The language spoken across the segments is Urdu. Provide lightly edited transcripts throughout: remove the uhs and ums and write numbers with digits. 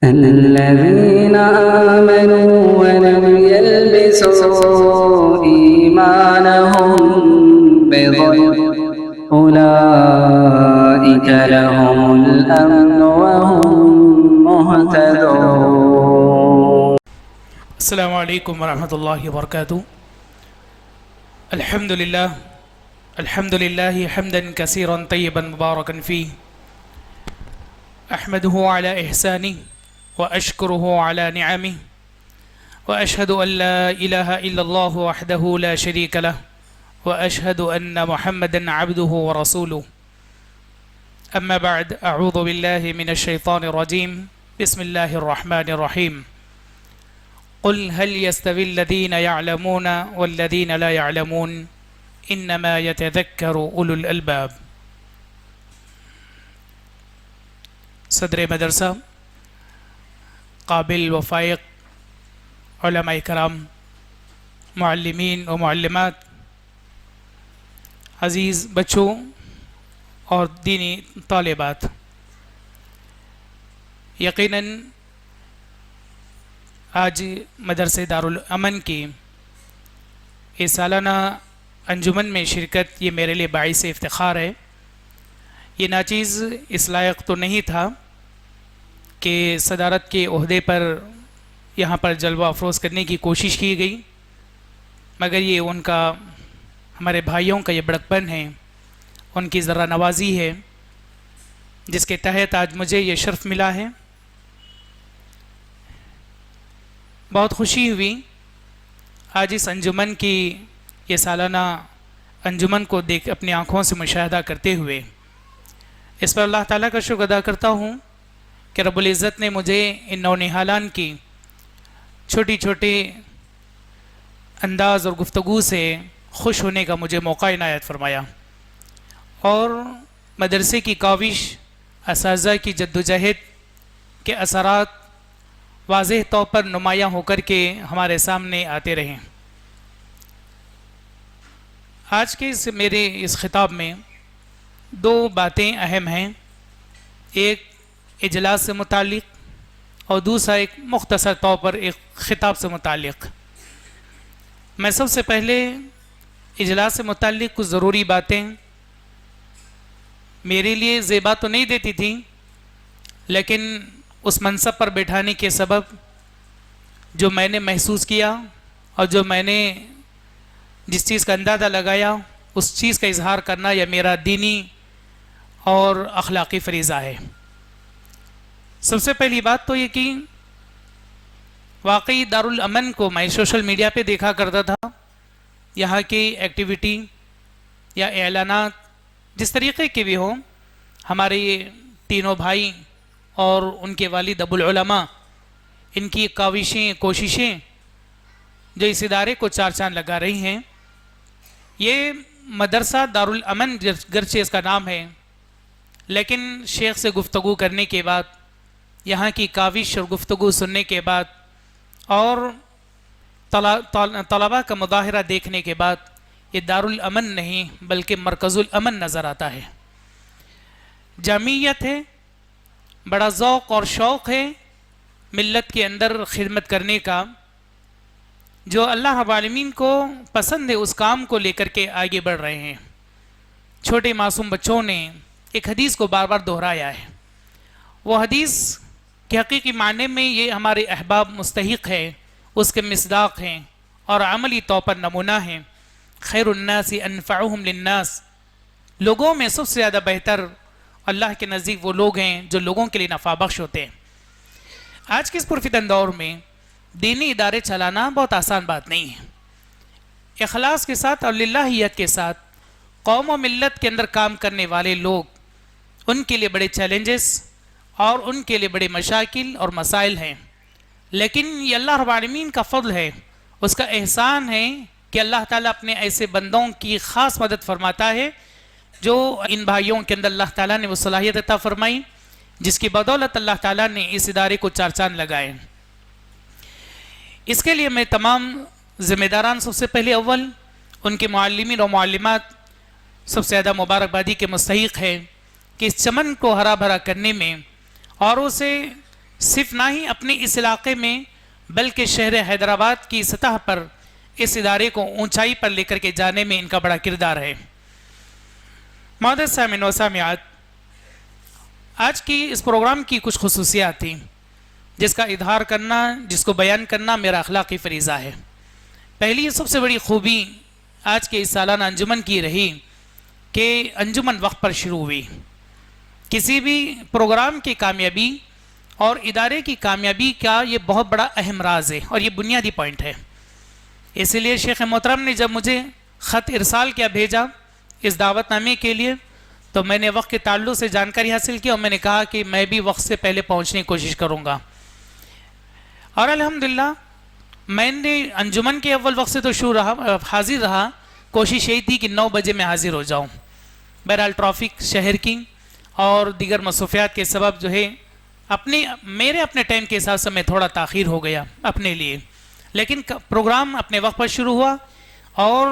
الذين آمنوا ولم يلبسوا إيمانهم بظلم أولئك لهم الأمن وهم مهتدون. السلام علیکم ورحمۃ اللہ وبرکاتہ. الحمد للہ حمدا کثیرا طیبا مبارکا فیہ احمده علی احسانہ واشکرہ علی نعمہ واشہد ان لا الہ الا اللہ وحدہ لا شریک لہ واشہد ان محمدا عبدہ ورسولہ. اما بعد، اعوذ باللہ من الشیطان الرجیم. بسم اللہ الرحمن الرحیم. قل هل يستوي الذين يعلمون والذين لا يعلمون انما يتذكر اولو الالباب. صدر مدرسہ، قابل و فائق علماء کرام، معلمین و معلمات، عزیز بچوں اور دینی طالبات، یقیناً آج مدرسہ دارالامن کی اس سالانہ انجمن میں شرکت یہ میرے لیے باعث افتخار ہے. یہ ناچیز اس لائق تو نہیں تھا کہ صدارت کے عہدے پر یہاں پر جلوہ افروز کرنے کی کوشش کی گئی، مگر یہ ان کا، ہمارے بھائیوں کا یہ بڑکپن ہے، ان کی ذرا نوازی ہے، جس کے تحت آج مجھے یہ شرف ملا ہے. بہت خوشی ہوئی آج اس انجمن کی یہ سالانہ انجمن کو دیکھ اپنی آنکھوں سے مشاہدہ کرتے ہوئے اس پر اللہ تعالیٰ کا شکر ادا کرتا ہوں کہ رب العزت نے مجھے ان نونہالان کی چھوٹی چھوٹی انداز اور گفتگو سے خوش ہونے کا مجھے موقع عنایت فرمایا، اور مدرسے کی کاوش، اساتذہ کی جدوجہد کے اثرات واضح طور پر نمایاں ہو کر کے ہمارے سامنے آتے رہیں. آج کے میرے اس خطاب میں دو باتیں اہم ہیں، ایک اجلاس سے متعلق اور دوسرا ایک مختصر طور پر ایک خطاب سے متعلق. میں سب سے پہلے اجلاس سے متعلق کچھ ضروری باتیں میرے لیے زیبا تو نہیں دیتی تھیں، لیکن اس منصب پر بیٹھانے کے سبب جو میں نے محسوس کیا اور جو میں نے جس چیز کا اندازہ لگایا، اس چیز کا اظہار کرنا یہ میرا دینی اور اخلاقی فریضہ ہے. سب سے پہلی بات تو یہ کہ واقعی دارالامن کو میں سوشل میڈیا پہ دیکھا کرتا تھا، یہاں کی ایکٹیویٹی یا اعلانات جس طریقے کے بھی ہوں، ہمارے یہ تینوں بھائی اور ان کے والد ابو العلماء، ان کی کاوشیں، کوششیں جو اس ادارے کو چار چاند لگا رہی ہیں. یہ مدرسہ دارالامن گرچہ اس کا نام ہے، لیکن شیخ سے گفتگو کرنے کے بعد، یہاں کی کاوش اور گفتگو سننے کے بعد اور طلباء کا مظاہرہ دیکھنے کے بعد یہ دارالامن نہیں بلکہ مرکز الامن نظر آتا ہے. جامعیت ہے، بڑا ذوق اور شوق ہے ملت کے اندر خدمت کرنے کا، جو اللہ رب العالمین کو پسند ہے اس کام کو لے کر کے آگے بڑھ رہے ہیں. چھوٹے معصوم بچوں نے ایک حدیث کو بار بار دہرایا ہے، وہ حدیث کے حقیقی معنی میں یہ ہمارے احباب مستحق ہے، اس کے مصداق ہیں اور عملی طور پر نمونہ ہیں. خیر الناس انفعهم للناس، لوگوں میں سب سے زیادہ بہتر اللہ کے نزدیک وہ لوگ ہیں جو لوگوں کے لیے نفع بخش ہوتے ہیں. آج کے اس پرفتن دور میں دینی ادارے چلانا بہت آسان بات نہیں ہے. اخلاص کے ساتھ اور للہیت کے ساتھ قوم و ملت کے اندر کام کرنے والے لوگ، ان کے لیے بڑے چیلنجز اور ان کے لیے بڑے مشاکل اور مسائل ہیں، لیکن یہ اللہ رب العالمین کا فضل ہے، اس کا احسان ہے کہ اللہ تعالیٰ اپنے ایسے بندوں کی خاص مدد فرماتا ہے جو ان بھائیوں کے اندر اللہ تعالیٰ نے وہ صلاحیت عطا فرمائی جس کی بدولت اللہ تعالیٰ نے اس ادارے کو چار چاند لگائے. اس کے لیے میں تمام ذمہ داران سب سے پہلے اول ان کے معلمین و معلمات سب سے زیادہ مبارکبادی کے مستحق ہے کہ اس چمن کو ہرا بھرا کرنے میں اور اسے صرف نہ ہی اپنے اس علاقے میں بلکہ شہر حیدرآباد کی سطح پر اس ادارے کو اونچائی پر لے کر کے جانے میں ان کا بڑا کردار ہے۔ معزز سامعین و سامعات، آج کی اس پروگرام کی کچھ خصوصیات تھیں جس کا اظہار کرنا، جس کو بیان کرنا میرا اخلاقی فریضہ ہے۔ پہلی سب سے بڑی خوبی آج کے اس سالانہ انجمن کی رہی کہ انجمن وقت پر شروع ہوئی۔ کسی بھی پروگرام کی کامیابی اور ادارے کی کامیابی کا یہ بہت بڑا اہم راز ہے اور یہ بنیادی پوائنٹ ہے۔ اسی لیے شیخ محترم نے جب مجھے خط ارسال کیا بھیجا اس دعوت نامے کے لیے، تو میں نے وقت کے تعلق سے جانکاری حاصل کی اور میں نے کہا کہ میں بھی وقت سے پہلے پہنچنے کی کوشش کروں گا، اور الحمدللہ میں نے انجمن کے اول وقت سے تو حاضر رہا۔ کوشش یہی تھی کہ 9 بجے میں حاضر ہو جاؤں۔ بہرحال ٹریفک شہر کی اور دیگر مصروفیات کے سبب جو ہے میرے اپنے ٹائم کے حساب سے میں تھوڑا تاخیر ہو گیا اپنے لیے، لیکن پروگرام اپنے وقت پر شروع ہوا اور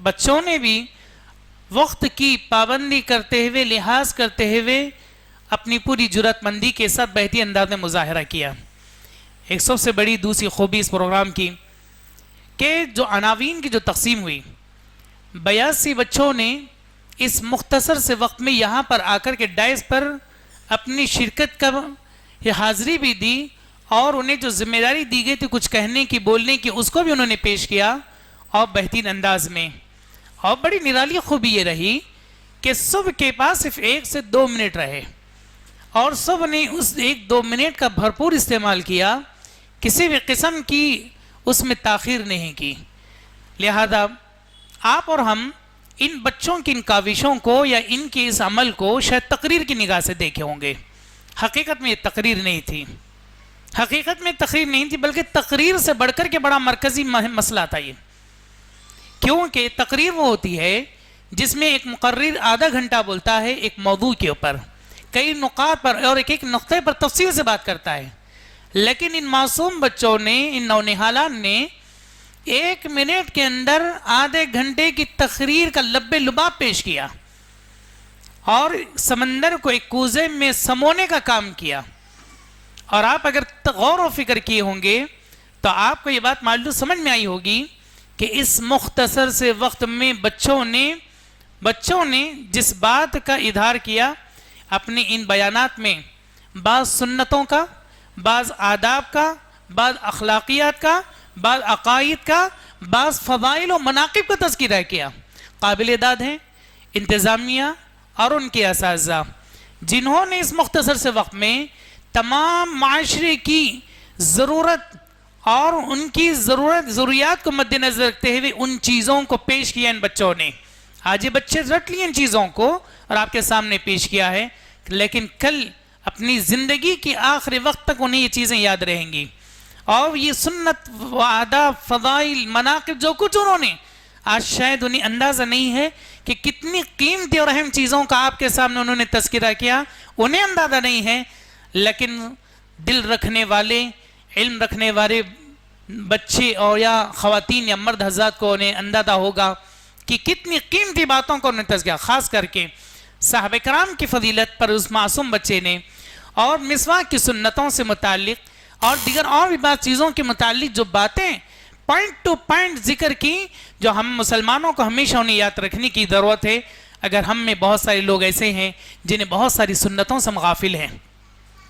بچوں نے بھی وقت کی پابندی کرتے ہوئے، لحاظ کرتے ہوئے اپنی پوری جرات مندی کے ساتھ بہترین انداز میں مظاہرہ کیا۔ ایک سب سے بڑی دوسری خوبی اس پروگرام کی کہ جو عناوین کی جو تقسیم ہوئی، 82 بچوں نے اس مختصر سے وقت میں یہاں پر آ کر کے ڈائس پر اپنی شرکت کا حاضری بھی دی اور انہیں جو ذمہ داری دی گئی تھی کچھ کہنے کی، بولنے کی، اس کو بھی انہوں نے پیش کیا اور بہترین انداز میں۔ اور بڑی نرالی خوبی یہ رہی کہ سب کے پاس صرف 1 سے 2 منٹ رہے اور سب نے اس 1-2 منٹ کا بھرپور استعمال کیا، کسی بھی قسم کی اس میں تاخیر نہیں کی۔ لہذا آپ اور ہم ان بچوں کی ان کاوشوں کو یا ان کے اس عمل کو شاید تقریر کی نگاہ سے دیکھے ہوں گے۔ حقیقت میں یہ تقریر نہیں تھی، حقیقت میں تقریر نہیں تھی، بلکہ تقریر سے بڑھ کر کے بڑا مرکزی مسئلہ تھا یہ۔ کیونکہ تقریر وہ ہوتی ہے جس میں ایک مقرر آدھا گھنٹہ بولتا ہے ایک موضوع کے اوپر، کئی نقاط پر اور ایک نقطے پر تفصیل سے بات کرتا ہے، لیکن ان معصوم بچوں نے، ان نونہالان نے 1 منٹ کے اندر آدھے گھنٹے کی تقریر کا لب لباب پیش کیا اور سمندر کو ایک کوزے میں سمونے کا کام کیا۔ اور آپ اگر غور و فکر کیے ہوں گے تو آپ کو یہ بات معلوم سمجھ میں آئی ہوگی کہ اس مختصر سے وقت میں بچوں نے جس بات کا اظہار کیا اپنے ان بیانات میں، بعض سنتوں کا، بعض آداب کا، بعض اخلاقیات کا، بعض عقائد کا، بعض فضائل و مناقب کا تذکرہ کیا۔ قابل داد ہیں انتظامیہ اور ان کے اساتذہ جنہوں نے اس مختصر سے وقت میں تمام معاشرے کی ضرورت اور ان کی ضروریات کو مد نظر رکھتے ہوئے ان چیزوں کو پیش کیا ان بچوں نے۔ آج یہ بچے رٹ لیے ان چیزوں کو اور آپ کے سامنے پیش کیا ہے، لیکن کل اپنی زندگی کی آخری وقت تک انہیں یہ چیزیں یاد رہیں گی، اور یہ سنت و آداب، فضائل، مناقب جو کچھ انہوں نے آج شاید انہیں اندازہ نہیں ہے کہ کتنی قیمتی اور اہم چیزوں کا آپ کے سامنے انہوں نے تذکرہ کیا، انہیں اندازہ نہیں ہے، لیکن دل رکھنے والے، علم رکھنے والے بچے اور یا خواتین یا مرد حضرات کو انہیں اندازہ ہوگا کہ کتنی قیمتی باتوں کو انہوں نے تذکرہ، خاص کر کے صحابہ کرام کی فضیلت پر اس معصوم بچے نے اور مسواک کی سنتوں سے متعلق اور دیگر اور بھی بعض چیزوں کے متعلق جو باتیں پوائنٹ ٹو پوائنٹ ذکر کی، جو ہم مسلمانوں کو ہمیشہ انہیں یاد رکھنے کی ضرورت ہے۔ اگر ہم میں بہت سارے لوگ ایسے ہیں جنہیں بہت ساری سنتوں سے غافل ہیں،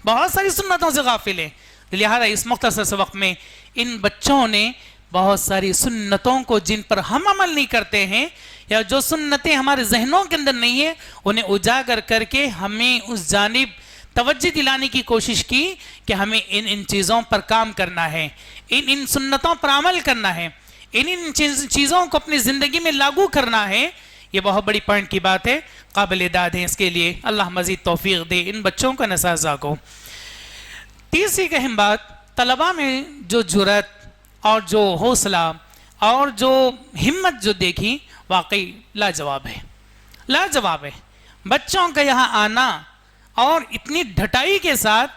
بہت ساری سنتوں سے غافل ہیں، لہذا اس مختصر سے وقت میں ان بچوں نے بہت ساری سنتوں کو جن پر ہم عمل نہیں کرتے ہیں یا جو سنتیں ہمارے ذہنوں کے اندر نہیں ہیں، انہیں اجاگر کر کے ہمیں اس جانب توجہ دلانے کی کوشش کی کہ ہمیں ان چیزوں پر کام کرنا ہے، ان سنتوں پر عمل کرنا ہے، ان چیزوں کو اپنی زندگی میں لاگو کرنا ہے۔ یہ بہت بڑی پوائنٹ کی بات ہے، قابل داد ہے، اس کے لیے اللہ مزید توفیق دے ان بچوں کو، اساتذہ کو۔ تیسری اہم بات، طلباء میں جو جرات اور جو حوصلہ اور جو ہمت جو دیکھی، واقعی لاجواب ہے، لاجواب ہے۔ بچوں کا یہاں آنا اور اتنی ڈھٹائی کے ساتھ،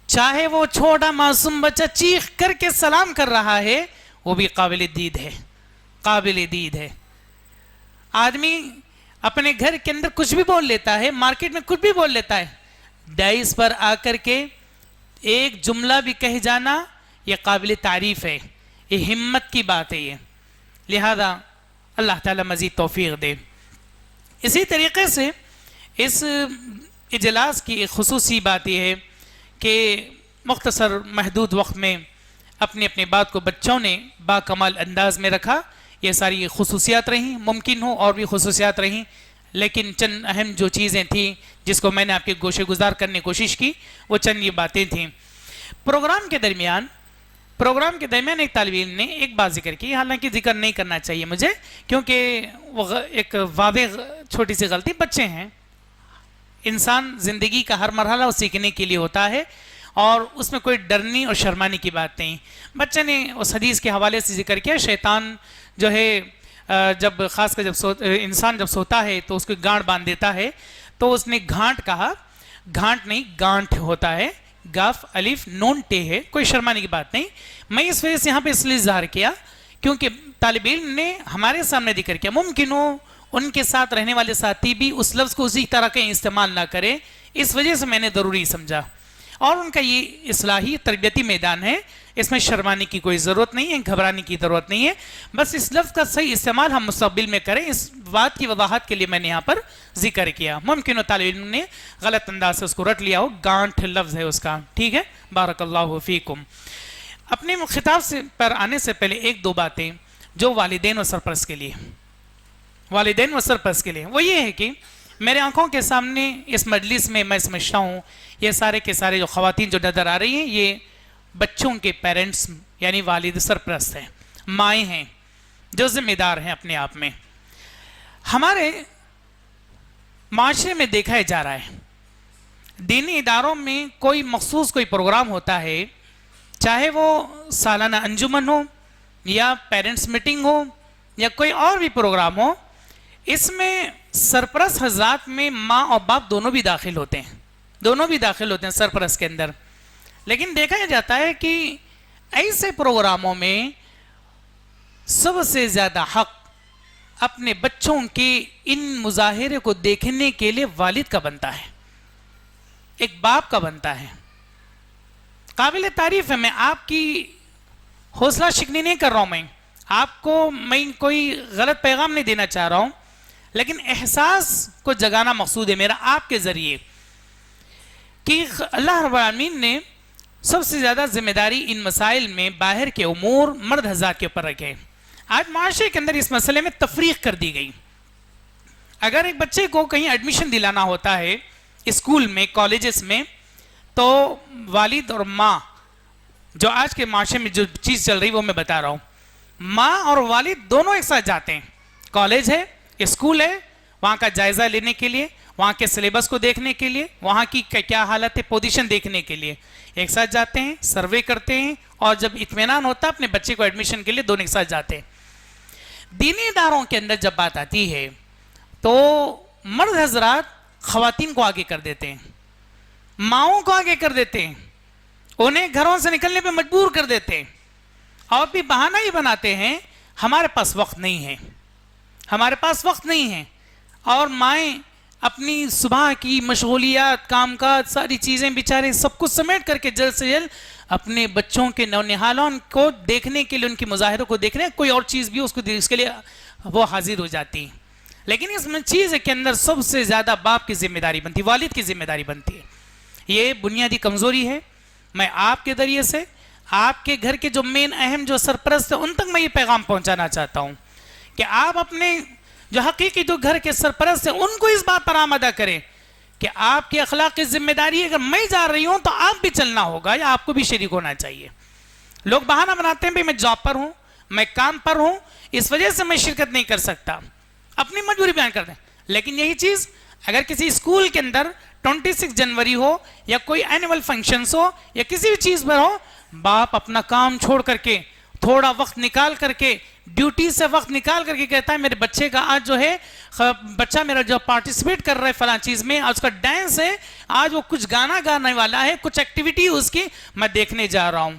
چاہے وہ چھوٹا معصوم بچہ چیخ کر کے سلام کر رہا ہے، وہ بھی قابل دید ہے، قابل دید ہے۔ آدمی اپنے گھر کے اندر کچھ بھی بول لیتا ہے، مارکیٹ میں کچھ بھی بول لیتا ہے، ڈائس پر آ کر کے ایک جملہ بھی کہہ جانا یہ قابل تعریف ہے، یہ ہمت کی بات ہے یہ، لہذا اللہ تعالیٰ مزید توفیق دے۔ اسی طریقے سے اس اجلاس کی ایک خصوصی بات یہ ہے کہ مختصر محدود وقت میں اپنی اپنی بات کو بچوں نے باکمال انداز میں رکھا، یہ ساری خصوصیات رہیں، ممکن ہو اور بھی خصوصیات رہیں، لیکن چند اہم جو چیزیں تھیں جس کو میں نے آپ کے گوشے گزار کرنے کی کوشش کی وہ چند یہ باتیں تھیں۔ پروگرام کے درمیان ایک طالب علم نے ایک بات ذکر کی، حالانکہ ذکر نہیں کرنا چاہیے مجھے کیونکہ وہ ایک واضح چھوٹی سی غلطی، بچے ہیں، انسان زندگی کا ہر مرحلہ وہ سیکھنے کے لیے ہوتا ہے اور اس میں کوئی ڈرنے اور شرمانے کی بات نہیں۔ بچے نے اس حدیث کے حوالے سے ذکر کیا، شیطان جو ہے جب خاص کر انسان جب سوتا ہے تو اس کو گانٹ باندھ دیتا ہے، تو اس نے گھانٹ کہا، گھانٹ نہیں گانٹ ہوتا ہے، گاف الف نون ٹے ہے، کوئی شرمانے کی بات نہیں۔ میں اس وجہ سے یہاں پہ اس لیے اظہار کیا کیونکہ طالب علم نے ہمارے سامنے ذکر کیا، ممکن ہو ان کے ساتھ رہنے والے ساتھی بھی اس لفظ کو اسی طرح کا استعمال نہ کرے، اس وجہ سے میں نے ضروری سمجھا، اور ان کا یہ اصلاحی تربیتی میدان ہے، اس میں شرمانے کی کوئی ضرورت نہیں ہے، گھبرانے کی ضرورت نہیں ہے، بس اس لفظ کا صحیح استعمال ہم مستقبل میں کریں، اس بات کی وضاحت کے لیے میں نے یہاں پر ذکر کیا۔ ممکن ہو طالب علم نے غلط انداز سے اس کو رٹ لیا ہو، گانٹھ لفظ ہے اس کا، ٹھیک ہے، بارک اللہ فیکم۔ اپنے خطاب سے پر آنے سے پہلے ایک دو باتیں جو والدین و سرپرست کے لیے وہ یہ ہے کہ میرے آنکھوں کے سامنے اس مجلس میں میں سمجھتا ہوں یہ سارے کے سارے جو خواتین جو نظر آ رہی ہیں یہ بچوں کے پیرنٹس یعنی والد سرپرست ہیں، مائیں ہیں جو ذمہ دار ہیں اپنے آپ میں۔ ہمارے معاشرے میں دیکھا جا رہا ہے دینی اداروں میں کوئی مخصوص کوئی پروگرام ہوتا ہے، چاہے وہ سالانہ انجمن ہو یا پیرنٹس میٹنگ ہو یا کوئی اور بھی پروگرام ہو، اس میں سرپرست حضرات میں ماں اور باپ دونوں بھی داخل ہوتے ہیں سرپرست کے اندر، لیکن دیکھا جاتا ہے کہ ایسے پروگراموں میں سب سے زیادہ حق اپنے بچوں کے ان مظاہرے کو دیکھنے کے لیے والد کا بنتا ہے، ایک باپ کا بنتا ہے۔ قابل تعریف ہے، میں آپ کی حوصلہ شکنی نہیں کر رہا ہوں، میں آپ کو میں کوئی غلط پیغام نہیں دینا چاہ رہا ہوں، لیکن احساس کو جگانا مقصود ہے میرا آپ کے ذریعے کہ اللہ رب العالمین نے سب سے زیادہ ذمہ داری ان مسائل میں باہر کے امور مرد حضرات کے اوپر رکھے۔ آج معاشرے کے اندر اس مسئلے میں تفریق کر دی گئی۔ اگر ایک بچے کو کہیں ایڈمیشن دلانا ہوتا ہے اسکول میں کالجز میں تو والد اور ماں، جو آج کے معاشرے میں جو چیز چل رہی وہ میں بتا رہا ہوں، ماں اور والد دونوں ایک ساتھ جاتے ہیں، کالج ہے اسکول ہے وہاں کا جائزہ لینے کے لیے، وہاں کے سلیبس کو دیکھنے کے لیے، وہاں کی کیا حالت ہے پوزیشن دیکھنے کے لیے ایک ساتھ جاتے ہیں، سروے کرتے ہیں، اور جب اطمینان ہوتا ہے اپنے بچے کو ایڈمیشن کے لیے دونوں ایک ساتھ جاتے ہیں۔ دینی اداروں کے اندر جب بات آتی ہے تو مرد حضرات خواتین کو آگے کر دیتے ہیں، ماؤں کو آگے کر دیتے ہیں، انہیں گھروں سے نکلنے پہ مجبور کر دیتے ہیں، اور بھی بہانہ ہی بناتے ہیں ہمارے پاس وقت نہیں ہے، اور مائیں اپنی صبح کی مشغولیات کام کاج ساری چیزیں بیچارے سب کچھ سمیٹ کر کے جلد سے جلد اپنے بچوں کے نونہالوں کو دیکھنے کے لیے، ان کے مظاہروں کو دیکھنے، کوئی اور چیز بھی اس کے لیے وہ حاضر ہو جاتی ہیں، لیکن اس میں چیز کے اندر سب سے زیادہ باپ کی ذمہ داری بنتی ہے، والد کی ذمہ داری بنتی ہے۔ یہ بنیادی کمزوری ہے۔ میں آپ کے ذریعے سے آپ کے گھر کے جو مین اہم جو سرپرست ہیں ان تک میں یہ پیغام پہنچانا چاہتا ہوں کہ آپ اپنے جو حقیقی جو گھر کے سرپرست ہیں ان کو اس بات پر آمادہ کریں کہ آپ کی اخلاق کی ذمہ داری اگر میں جا رہی ہوں تو آپ بھی چلنا ہوگا یا آپ کو بھی شریک ہونا چاہیے۔ لوگ بہانہ بناتے ہیں بھئی میں جاب پر ہوں، میں کام پر ہوں، اس وجہ سے میں شرکت نہیں کر سکتا، اپنی مجبوری بیان کر دیں، لیکن یہی چیز اگر کسی اسکول کے اندر 26 جنوری ہو یا کوئی اینول فنکشنز ہو یا کسی بھی چیز پر ہو، باپ اپنا کام چھوڑ کر کے تھوڑا وقت نکال کر کے ڈیوٹی سے وقت نکال کر کے کہتا ہے میرے بچے کا آج جو ہے بچہ میرا جو پارٹیسپیٹ کر رہا ہے فلاں چیز میں، آج اس کا ڈانس ہے، آج وہ کچھ گانا گانے والا ہے، کچھ ایکٹیویٹی اس کی میں دیکھنے جا رہا ہوں،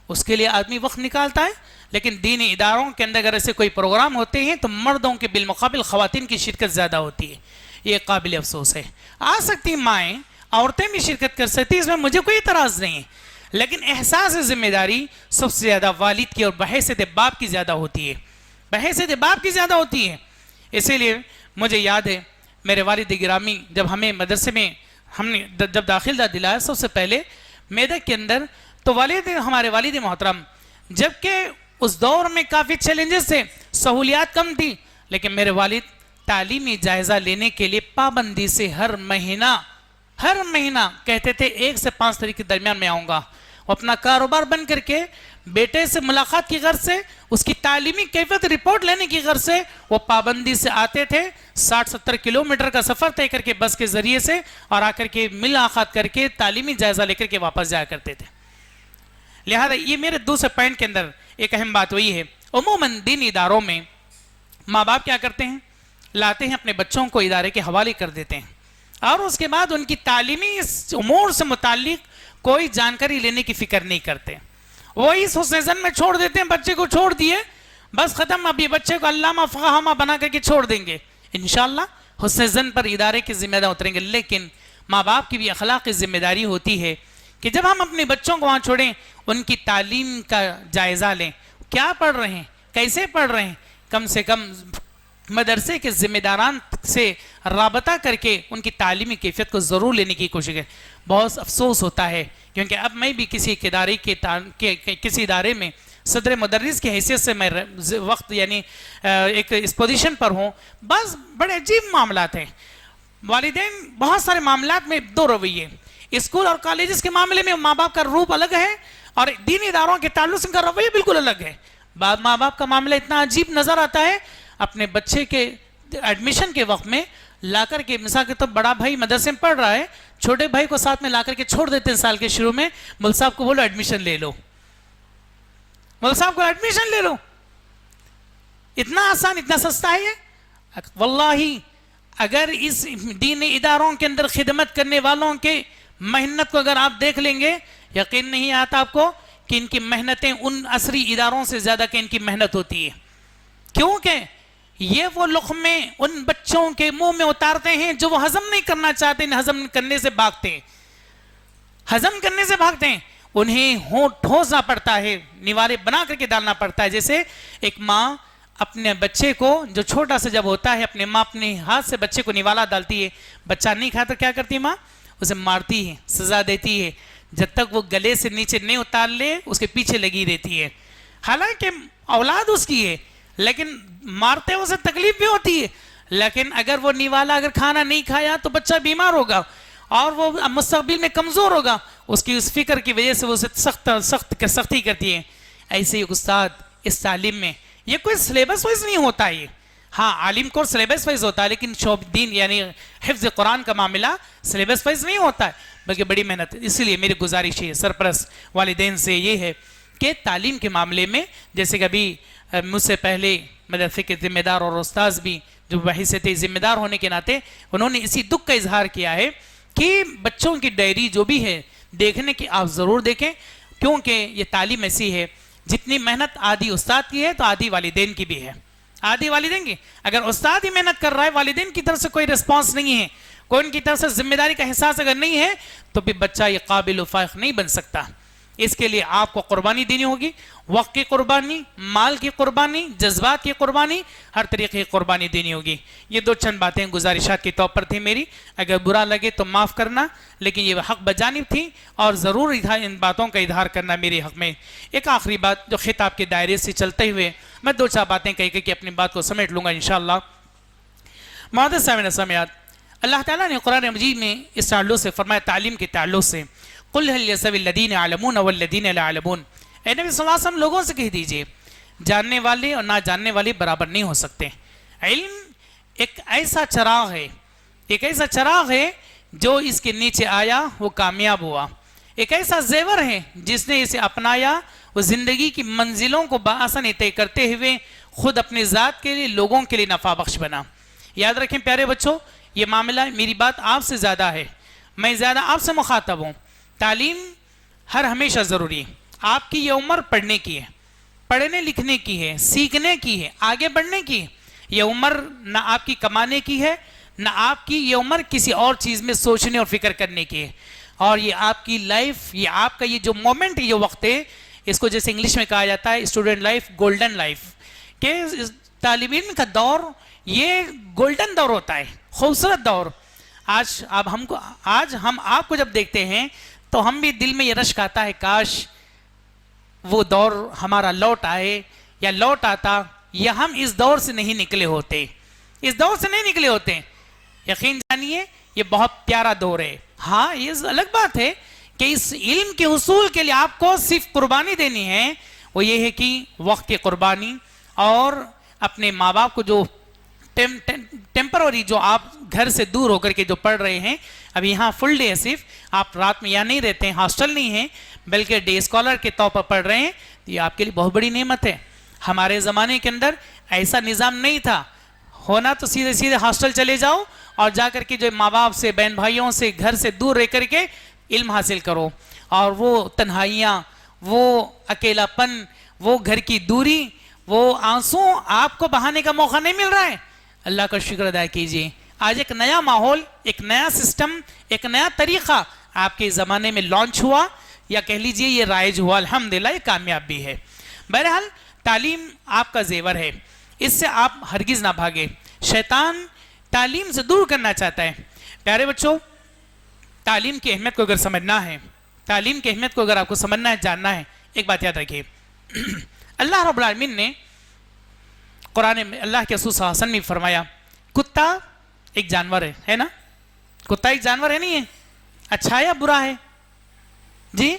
اس کے لیے آدمی وقت نکالتا ہے۔ لیکن دینی اداروں کے اندر اگر ایسے کوئی پروگرام ہوتے ہیں تو مردوں کے بالمقابل خواتین کی شرکت زیادہ ہوتی ہے، یہ قابل افسوس ہے۔ آ سکتی مائیں، عورتیں بھی شرکت کر سکتی، اس میں مجھے کوئی اعتراض نہیں ہے، لیکن احساس ذمہ داری سب سے زیادہ والد کی اور بحیثیت باپ کی زیادہ ہوتی ہے، بحیثیت باپ کی زیادہ ہوتی ہے۔ اسی لیے مجھے یاد ہے میرے والد گرامی جب ہمیں مدرسے میں ہم نے جب داخلہ دلایا سب سے پہلے میدک کے اندر، تو ہمارے والد محترم، جبکہ اس دور میں کافی چیلنجز تھے، سہولیات کم تھی، لیکن میرے والد تعلیمی جائزہ لینے کے لیے پابندی سے ہر مہینہ کہتے تھے 1 سے 5 تاریخ کے درمیان میں آؤں گا، وہ اپنا کاروبار بند کر کے بیٹے سے ملاقات کی غرض سے، اس کی تعلیمی کیفیت رپورٹ لینے کی غرض سے وہ پابندی سے آتے تھے، 60-70 کلومیٹر کا سفر طے کر کے بس کے ذریعے سے، اور آ کر کے ملاقات کر کے تعلیمی جائزہ لے کر کے واپس جایا کرتے تھے۔ لہذا یہ میرے دوسرے پوائنٹ کے اندر ایک اہم بات وہی ہے، عموماً دینی اداروں میں ماں باپ کیا کرتے ہیں، لاتے ہیں اپنے بچوں کو ادارے کے حوالے کر دیتے ہیں، اور اس کے بعد ان کی تعلیمی امور سے متعلق کوئی جانکاری لینے کی فکر نہیں کرتے، وہ اس حسن ظن میں چھوڑ دیتے ہیں، بچے کو چھوڑ دیے بس ختم، اب یہ بچے کو علامہ فہامہ بنا کر کے چھوڑ دیں گے، انشاءاللہ حسن ظن پر ادارے کی ذمہ دار اتریں گے۔ لیکن ماں باپ کی بھی اخلاقی ذمہ داری ہوتی ہے کہ جب ہم اپنے بچوں کو وہاں چھوڑیں، ان کی تعلیم کا جائزہ لیں، کیا پڑھ رہے ہیں، کیسے پڑھ رہے ہیں، کم سے کم مدرسے کے ذمہ داران سے رابطہ کر کے ان کی تعلیمی کیفیت کو ضرور لینے کی کوشش کریں۔ بہت افسوس ہوتا ہے کیونکہ اب میں بھی کسی ادارے میں صدر مدرس کی حیثیت سے میں وقت یعنی ایک اس پوزیشن پر ہوں، بس بڑے عجیب معاملات ہیں، والدین بہت سارے معاملات میں دو رویے، اسکول اور کالجز کے معاملے میں ماں باپ کا روپ الگ ہے اور دینی اداروں کے تعلق سے ان کا رویہ بالکل الگ ہے۔ بعد ماں باپ کا معاملہ اتنا عجیب نظر آتا ہے، اپنے بچے کے ایڈمیشن کے وقت میں لا کر کے، مثال کے طور بڑا بھائی مدرسے میں پڑھ رہا ہے، چھوٹے بھائی کو ساتھ میں لا کر کے چھوڑ دیتے ہیں سال کے شروع میں، مول صاحب کو بولو ایڈمیشن لے لو، مول صاحب کو ایڈمیشن لے لو، اتنا آسان، اتنا سستا ہے یہ۔ واللہ اگر اس دینی اداروں کے اندر خدمت کرنے والوں کے محنت کو اگر آپ دیکھ لیں گے، یقین نہیں آتا آپ کو کہ ان کی محنتیں ان عصری اداروں سے زیادہ کہ ان کی محنت ہوتی ہے، کیونکہ یہ وہ لقمے ان بچوں کے منہ میں اتارتے ہیں جو وہ ہضم نہیں کرنا چاہتے، ہضم کرنے سے بھاگتے ہیں، ہضم کرنے سے بھاگتے ہیں، انہیں ہونٹ ٹھوسنا پڑتا ہے، نیوالے بنا کر کے ڈالنا پڑتا ہے۔ جیسے ایک ماں اپنے بچے کو جو چھوٹا سا جب ہوتا ہے، اپنے ماں اپنے ہاتھ سے بچے کو نیوالا ڈالتی ہے، بچہ نہیں کھاتا کیا کرتی ہے ماں؟ اسے مارتی ہے، سزا دیتی ہے، جب تک وہ گلے سے نیچے نہیں اتار لے اس کے پیچھے لگی رہتی ہے، حالانکہ اولاد اس کی ہے، لیکن مارتے اسے تکلیف بھی ہوتی ہے، لیکن اگر وہ نیوالا اگر کھانا نہیں کھایا تو بچہ بیمار ہوگا اور وہ مستقبل میں کمزور ہوگا، اس کی اس فکر کی وجہ سے وہ اسے سختی کرتی ہے۔ ایسے ہی استاد اس تعلیم میں یہ کوئی سلیبس وائز نہیں ہوتا، یہ ہاں عالم کو سلیبس وائز ہوتا ہے، لیکن شعب دین یعنی حفظ قرآن کا معاملہ سلیبس وائز نہیں ہوتا ہے، بلکہ بڑی محنت۔ اس لیے میری گزارش ہے سرپرست والدین سے یہ ہے کہ تعلیم کے معاملے میں، جیسے کہ ابھی مجھ سے پہلے مدرسے کے ذمہ دار اور استاذ بھی جو بحیثیت ذمہ دار ہونے کے ناطے انہوں نے اسی دکھ کا اظہار کیا ہے کہ بچوں کی ڈائری جو بھی ہے دیکھنے کی آپ ضرور دیکھیں، کیونکہ یہ تعلیم ایسی ہے جتنی محنت آدھی استاد کی ہے تو آدھی والدین کی بھی ہے، آدھی والدین کی۔ اگر استاد ہی محنت کر رہا ہے، والدین کی طرف سے کوئی رسپانس نہیں ہے، کوئی ان کی طرف سے ذمہ داری کا احساس اگر نہیں ہے، تو پھر بچہ یہ قابل و فائق نہیں بن سکتا۔ اس کے لیے آپ کو قربانی دینی ہوگی، وقت کی قربانی، مال کی قربانی، جذبات کی قربانی، ہر طریقے کی قربانی دینی ہوگی۔ یہ دو چند باتیں گزارشات کے طور پر تھی میری، اگر برا لگے تو معاف کرنا، لیکن یہ حق بجانب تھی اور ضرور ان باتوں کا اظہار کرنا میرے حق میں۔ ایک آخری بات جو خطاب کے دائرے سے چلتے ہوئے میں دو چار باتیں کہہ کے اپنی بات کو سمیٹ لوں گا انشاءاللہ۔ معزز سامعین سامعات، اللہ تعالیٰ نے قرآن مجید میں اس تعلق سے فرمایا، تعلیم کے تعلق سے، قُلْ هَلْ يَسْتَوِي الَّذِينَ يَعْلَمُونَ وَالَّذِينَ لَا يَعْلَمُونَ، اے نبی صلی اللہ علیہ وسلم لوگوں سے کہہ دیجئے جاننے والے اور نہ جاننے والے برابر نہیں ہو سکتے۔ علم ایک ایسا چراغ ہے، ایک ایسا چراغ ہے جو اس کے نیچے آیا وہ کامیاب ہوا، ایک ایسا زیور ہے جس نے اسے اپنایا وہ زندگی کی منزلوں کو بآسانی طے کرتے ہوئے خود اپنے ذات کے لیے، لوگوں کے لیے نفع بخش بنا۔ یاد رکھیں پیارے بچوں، یہ معاملہ میری بات آپ سے زیادہ ہے، میں زیادہ آپ سے مخاطب ہوں۔ تعلیم ہر ہمیشہ ضروری ہے۔ آپ کی یہ عمر پڑھنے کی ہے، پڑھنے لکھنے کی ہے، سیکھنے کی ہے، آگے بڑھنے کی ہے۔ یہ عمر نہ آپ کی کمانے کی ہے، نہ آپ کی یہ عمر کسی اور چیز میں سوچنے اور فکر کرنے کی ہے۔ اور یہ آپ کی لائف، یہ آپ کا یہ جو مومنٹ ہے، یہ وقت ہے، اس کو جیسے انگلش میں کہا جاتا ہے اسٹوڈنٹ لائف، گولڈن لائف، کہ طالب علم کا دور یہ گولڈن دور ہوتا ہے، خوبصورت دور۔ آج ہم آپ کو جب دیکھتے ہیں تو ہم بھی دل میں یہ رشک آتا ہے کاش وہ دور ہمارا لوٹ آئے یا لوٹ آتا، یا ہم اس دور سے نہیں نکلے ہوتے، اس دور سے نہیں نکلے ہوتے۔ یقین جانیے یہ بہت پیارا دور ہے۔ ہاں یہ الگ بات ہے کہ اس علم کے حصول کے لیے آپ کو صرف قربانی دینی ہے، وہ یہ ہے کہ وقت کی قربانی، اور اپنے ماں باپ کو جو ٹیمپروری جو آپ گھر سے دور ہو کر کے جو پڑھ رہے ہیں، اب یہاں فل ڈے ہے، صرف آپ رات میں یہاں نہیں رہتے ہیں، ہاسٹل نہیں ہے، بلکہ ڈے اسکالر کے طور پر پڑھ رہے ہیں، تو یہ آپ کے لیے بہت بڑی نعمت ہے۔ ہمارے زمانے کے اندر ایسا نظام نہیں تھا، ہونا تو سیدھے سیدھے ہاسٹل چلے جاؤ اور جا کر کے جو ماں باپ سے، بہن بھائیوں سے، گھر سے دور رہ کر کے علم حاصل کرو، اور وہ تنہائیاں، وہ اکیلا پن، وہ گھر کی دوری، وہ آنسو آپ کو بہانے کا موقع نہیں مل رہا ہے۔ اللہ کا شکر ادا کیجئے، آج ایک نیا ماحول، ایک نیا سسٹم، ایک نیا طریقہ آپ کے زمانے میں لانچ ہوا، یا کہہ لیجئے یہ رائج ہوا، الحمدللہ یہ کامیاب بھی ہے۔ بہرحال تعلیم آپ کا زیور ہے، اس سے آپ ہرگز نہ بھاگے۔ شیطان تعلیم سے دور کرنا چاہتا ہے۔ پیارے بچوں، تعلیم کی اہمیت کو اگر سمجھنا ہے، تعلیم کی اہمیت کو اگر آپ کو سمجھنا ہے، جاننا ہے، ایک بات یاد رکھیے، اللہ رب العالمین نے قرآن میں، اللہ کے رسول صلی اللہ علیہ وسلم نے فرمایا، کتا ایک جانور ہے نا؟ کتا ایک جانور ہے، نہیں ہے؟ اچھا یا برا ہے؟ جی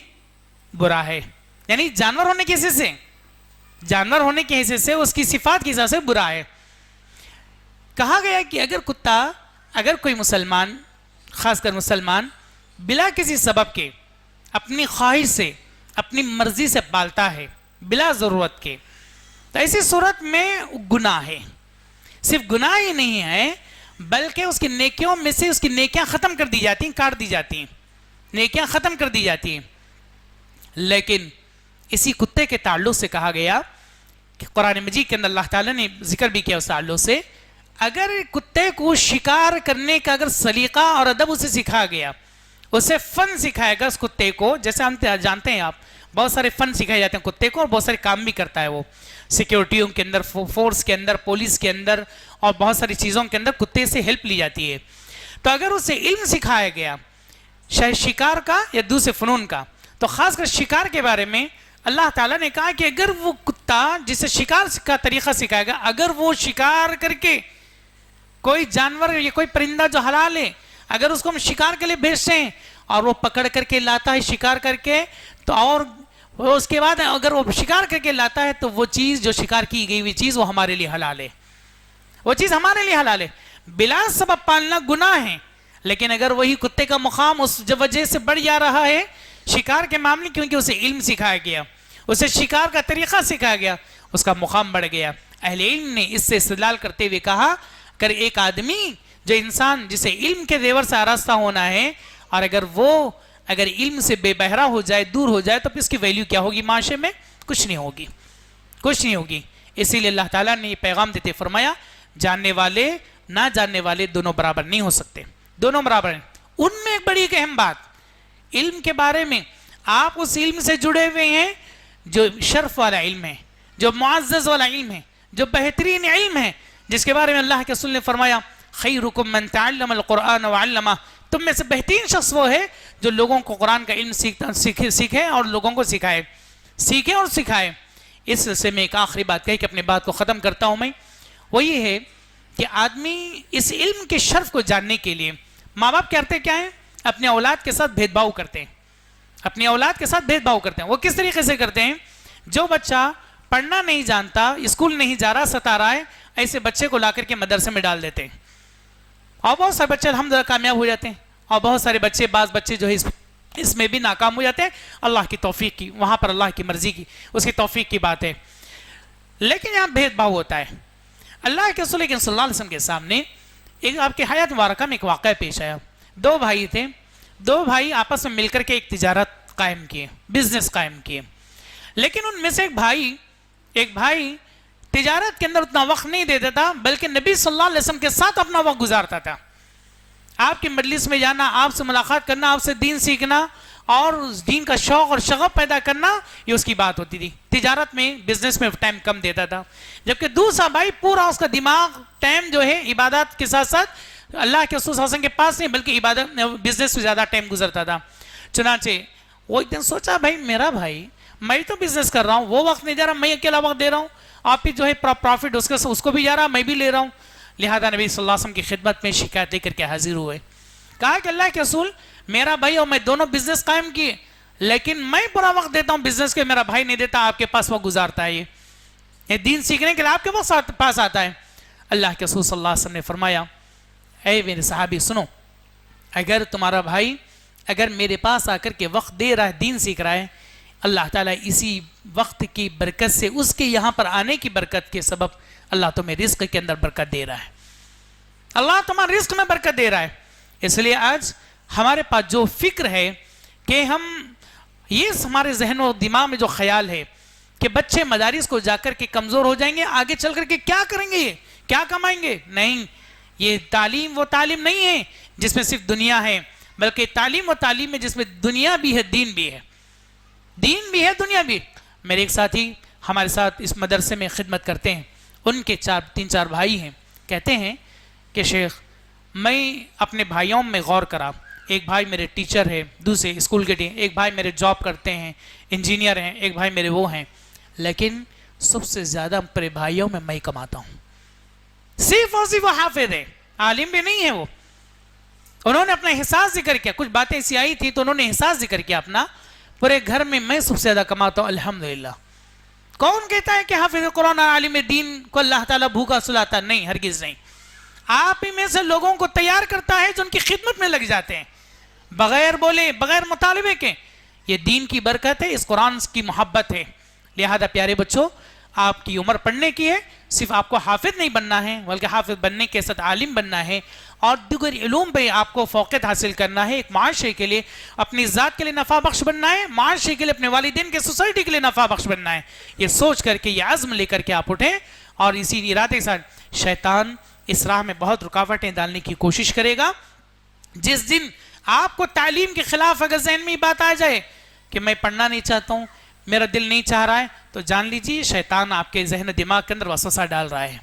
برا ہے، یعنی جانور ہونے کی حیثیت سے، جانور ہونے کی حیثیت سے، اس کی صفات کی حساب سے برا ہے۔ کہا گیا کہ اگر کتا، اگر کوئی مسلمان، خاص کر مسلمان، بلا کسی سبب کے، اپنی خواہش سے، اپنی مرضی سے پالتا ہے، بلا ضرورت کے، تو ایسی صورت میں گناہ ہے۔ صرف گناہ ہی نہیں ہے، بلکہ اس کی نیکیوں میں سے اس کی نیکیاں ختم کر دی جاتی ہیں، کاٹ دی جاتی ہیں، نیکیاں ختم کر دی جاتی ہیں۔ لیکن اسی کتے کے تعلق سے کہا گیا کہ قرآن مجید کے اندر اللہ تعالیٰ نے ذکر بھی کیا اس تعلق سے، اگر کتے کو شکار کرنے کا اگر سلیقہ اور ادب اسے سکھا گیا، اسے فن سکھائے گا اس کتے کو، جیسے ہم جانتے ہیں، آپ بہت سارے فن سکھائے جاتے ہیں کتے کو، اور بہت سارے کام بھی کرتا ہے وہ سیکیورٹیوں کے اندر، فورس کے اندر، پولیس کے اندر، اور بہت ساری چیزوں کے اندر کتے سے ہیلپ لی جاتی ہے۔ تو اگر اسے علم سکھایا گیا شاید شکار کا یا دوسرے فنون کا، تو خاص کر شکار کے بارے میں اللہ تعالیٰ نے کہا کہ اگر وہ کتا جسے شکار کا طریقہ سکھائے گا، اگر وہ شکار کر کے کوئی جانور یا کوئی پرندہ جو حلال ہے، اگر اس کو ہم شکار کے لیے بھیجتے ہیں اور وہ پکڑ کر کے لاتا ہے شکار کر کے، تو اور اس کے بعد اگر وہ شکار کر کے لاتا ہے تو وہ چیز جو شکار کی گئی ہوئی چیز وہ ہمارے لیے حلال ہے، وہ چیز ہمارے لیے حلال ہے۔ بلا سبب پالنا گناہ ہے، لیکن اگر وہی کتے کا مقام اس وجہ سے بڑھ جا رہا ہے شکار کے معاملے، کیونکہ اسے علم سکھایا گیا، اسے شکار کا طریقہ سکھایا گیا، اس کا مقام بڑھ گیا۔ اہل علم نے اس سے استدلال کرتے ہوئے کہا کہ ایک آدمی جو انسان جسے علم کے زیور سے آراستہ ہونا ہے، اور اگر علم سے بے بہرا ہو جائے، دور ہو جائے، تو پھر اس کی ویلیو کیا ہوگی معاشرے میں؟ کچھ نہیں ہوگی، کچھ نہیں ہوگی۔ اسی لیے اللہ تعالیٰ نے یہ پیغام دیتے فرمایا، جاننے والے نہ جاننے والے دونوں برابر نہیں ہو سکتے، دونوں برابر ہیں۔ ان میں ایک بڑی اہم بات علم کے بارے میں، آپ اس علم سے جڑے ہوئے ہیں جو شرف والا علم ہے، جو معزز والا علم ہے، جو بہترین علم ہے، جس کے بارے میں اللہ کے رسول نے فرمایا، خیرکم من تعلم القرآن وعلمہ، تم میں سے بہترین شخص وہ ہے جو لوگوں کو قرآن کا علم سیکھے اور لوگوں کو سکھائے، سیکھے اور سکھائے۔ اس سلسلے میں ایک آخری بات کہی کہ اپنی بات کو ختم کرتا ہوں میں، وہ یہ ہے کہ آدمی اس علم کے شرف کو جاننے کے لیے، ماں باپ کرتے کیا ہیں؟ اپنے اولاد کے ساتھ بھید بھاؤ کرتے ہیں، اپنی اولاد کے ساتھ بھید بھاؤ کرتے ہیں۔ وہ کس طریقے سے کرتے ہیں؟ جو بچہ پڑھنا نہیں جانتا، اسکول نہیں جا رہا، ستا رہا ہے، ایسے بچے کو لا کر کے مدرسے میں ڈال دیتے ہیں، اور بہت سارے بچے الحمدللہ کامیاب ہو جاتے ہیں، اور بہت سارے بعض بچے جو ہے اس میں بھی ناکام ہو جاتے ہیں، اللہ کی توفیق کی، وہاں پر اللہ کی مرضی کی، اس کی توفیق کی بات ہے۔ لیکن یہاں بھید بھاؤ ہوتا ہے۔ اللہ کے رسول صلی اللہ علیہ وسلم کے سامنے ایک آپ کی حیات مبارکہ میں ایک واقعہ پیش آیا۔ دو بھائی تھے، دو بھائی آپس میں مل کر کے ایک تجارت قائم کیے، بزنس قائم کیے، لیکن ان میں سے ایک بھائی تجارت کے اندر اتنا وقت نہیں دیتا تھا، بلکہ نبی صلی اللہ علیہ وسلم کے ساتھ اپنا وقت گزارتا تھا، آپ کی مجلس میں جانا، آپ سے ملاقات کرنا، آپ سے دین سیکھنا اور اس دین کا شوق اور شغف پیدا کرنا، یہ اس کی بات ہوتی تھی۔ تجارت میں، بزنس میں ٹائم کم دیتا تھا، جبکہ دوسرا بھائی پورا اس کا دماغ ٹائم جو ہے عبادات کے ساتھ ساتھ اللہ کے رسول صلی اللہ علیہ وسلم کے پاس نہیں بلکہ عبادت بزنس میں زیادہ ٹائم گزرتا تھا۔ چنانچہ وہ ایک دن سوچا بھائی میرا بھائی، میں تو بزنس کر رہا ہوں، وہ وقت نہیں جا رہا، میں اکیلا وقت دے رہا ہوں، آپ ہی جو ہے پروفٹ اس کو بھی جا رہا، میں بھی لے رہا ہوں۔ لہذا نبی صلی اللہ علیہ وسلم کی خدمت میں شکایت لے کر کے حاضر ہوئے، کہا کہ اللہ کے رسول، میرا بھائی اور میں دونوں بزنس قائم کیے، لیکن میں پورا وقت دیتا ہوں بزنس کے، میرا بھائی نہیں دیتا، آپ کے پاس وقت گزارتا ہے، یہ دین سیکھنے کے لیے آپ کے پاس آتا ہے۔ اللہ کے رسول صلی اللہ علیہ وسلم نے فرمایا، اے میرے صحابی سنو، اگر تمہارا بھائی اگر میرے پاس آ کر کے وقت دے رہا ہے، دین سیکھ رہا ہے، اللہ تعالیٰ اسی وقت کی برکت سے، اس کے یہاں پر آنے کی برکت کے سبب اللہ تمہیں رزق کے اندر برکت دے رہا ہے، اللہ تمہارے رزق میں برکت دے رہا ہے۔ اس لیے آج ہمارے پاس جو فکر ہے کہ یہ ہمارے ذہن و دماغ میں جو خیال ہے کہ بچے مدارس کو جا کر کے کمزور ہو جائیں گے، آگے چل کر کے کیا کریں گے، یہ کیا کمائیں گے، نہیں، یہ تعلیم وہ تعلیم نہیں ہے جس میں صرف دنیا ہے، بلکہ تعلیم و تعلیم میں جس میں دنیا بھی ہے، دین بھی ہے، دین بھی ہے، دنیا بھی۔ میرے ایک ساتھی ہمارے ساتھ اس مدرسے میں خدمت کرتے ہیں، ان کے 3-4 بھائی ہیں، کہتے ہیں کہ شیخ میں اپنے بھائیوں میں غور کرا، ایک بھائی میرے ٹیچر ہے، دوسرے اسکول کے ایک بھائی میرے جاب کرتے ہیں، انجینئر ہیں، ایک بھائی میرے وہ ہیں، لیکن سب سے زیادہ میرے بھائیوں میں کماتا ہوں، صرف اور صرف وہ حافظ ہے، عالم بھی نہیں ہے وہ۔ انہوں نے اپنا احساس ذکر کیا، کچھ باتیں ایسی آئی تھی تو انہوں نے احساس ذکر کیا اپنا، پورے گھر میں سب سے زیادہ کماتا ہوں الحمدللہ۔ کون کہتا ہے کہ حافظ قرآن اور عالم دین کو اللہ تعالیٰ بھوکا سلاتا؟ نہیں، ہرگز نہیں۔ آپ ہی میں سے لوگوں کو تیار کرتا ہے جو ان کی خدمت میں لگ جاتے ہیں، بغیر بولے، بغیر مطالبے کے۔ یہ دین کی برکت ہے، اس قرآن کی محبت ہے۔ لہذا پیارے بچوں، آپ کی عمر پڑھنے کی ہے، صرف آپ کو حافظ نہیں بننا ہے بلکہ حافظ بننے کے ساتھ عالم بننا ہے، اور دیگر علوم پہ آپ کو فوقیت حاصل کرنا ہے، ایک معاشرے کے لیے، اپنی ذات کے لیے نفع بخش بننا ہے، معاشرے کے لیے، اپنے والدین کے، سوسائٹی کے لیے نفع بخش بننا ہے۔ یہ سوچ کر کے، یہ عزم لے کر کے آپ اٹھیں، اور اسی ارادے کے ساتھ شیطان اس راہ میں بہت رکاوٹیں ڈالنے کی کوشش کرے گا۔ جس دن آپ کو تعلیم کے خلاف اگر ذہن میں یہ بات آ جائے کہ میں پڑھنا نہیں چاہتا ہوں، میرا دل نہیں چاہ رہا ہے، تو جان لیجیے شیطان آپ کے ذہن و دماغ کے اندر وسوسہ ڈال رہا ہے۔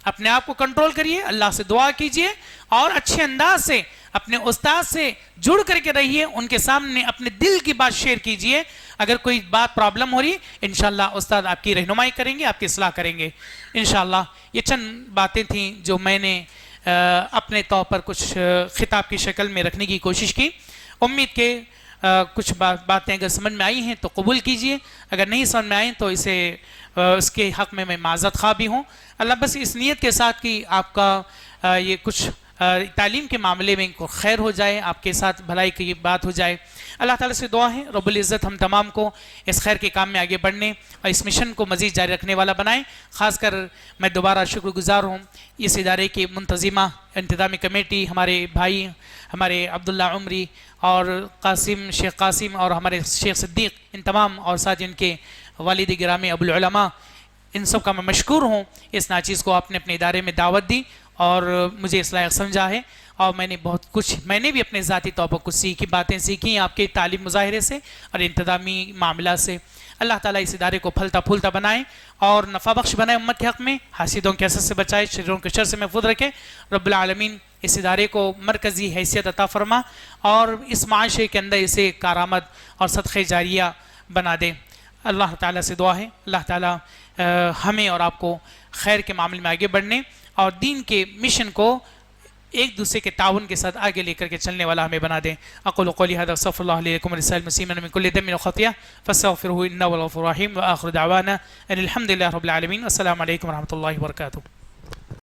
اپنے آپ کو کنٹرول کریے، اللہ سے دعا کیجئے، اور اچھے انداز سے اپنے استاد سے جڑ کر کے رہیے، ان کے سامنے اپنے دل کی بات شیئر کیجئے۔ اگر کوئی بات پرابلم ہو رہی، انشاءاللہ استاد آپ کی رہنمائی کریں گے، آپ کی اصلاح کریں گے انشاءاللہ۔ یہ چند باتیں تھیں جو میں نے اپنے طور پر کچھ خطاب کی شکل میں رکھنے کی کوشش کی۔ امید کہ کچھ باتیں اگر سمجھ میں آئی ہیں تو قبول کیجئے، اگر نہیں سمجھ میں آئیں تو اس کے حق میں معذرت خواہ بھی ہوں۔ اللہ بس اس نیت کے ساتھ کہ آپ کا یہ کچھ تعلیم کے معاملے میں کو خیر ہو جائے، آپ کے ساتھ بھلائی کی بات ہو جائے۔ اللہ تعالیٰ سے دعا ہے رب العزت ہم تمام کو اس خیر کے کام میں آگے بڑھنے اور اس مشن کو مزید جاری رکھنے والا بنائیں۔ خاص کر میں دوبارہ شکر گزار ہوں اس ادارے کی منتظمہ انتظامی کمیٹی، ہمارے بھائی، ہمارے عبداللہ عمری اور شیخ قاسم اور ہمارے شیخ صدیق، ان تمام، اور ساتھ ان کے والد گرامی ابو العلماء، ان سب کا میں مشکور ہوں۔ اس ناچیز کو آپ نے اپنے ادارے میں دعوت دی اور مجھے اس لائق سمجھا ہے، اور میں نے بہت کچھ، میں نے بھی اپنے ذاتی طور پر کچھ باتیں سیکھی آپ کے تعلیم مظاہرے سے اور انتظامی معاملات سے۔ اللہ تعالیٰ اس ادارے کو پھلتا پھولتا بنائے اور نفع بخش بنائے امت کے حق میں، حاسدوں کے حسد سے بچائے، شروں کے شر سے محفوظ رکھے۔ رب العالمین اس ادارے کو مرکزی حیثیت عطا فرما اور اس معاشرے کے اندر اسے کارآمد اور صدقہ جاریہ بنا دے۔ اللہ تعالیٰ سے دعا ہے اللہ تعالیٰ ہمیں اور آپ کو خیر کے معاملے میں آگے بڑھنے اور دین کے مشن کو ایک دوسرے کے تعاون کے ساتھ آگے لے کر کے چلنے والا ہمیں بنا دیں۔ اقول قولی ھذا واستغفر اللہ لي ولكم ولسائر المسلمين من كل ذنب وخطيئة فاستغفروه انه هو الغفور الرحيم، واخر دعوانا ان الحمد لله رب العالمين، والسلام علیکم ورحمۃ اللہ وبرکاتہ۔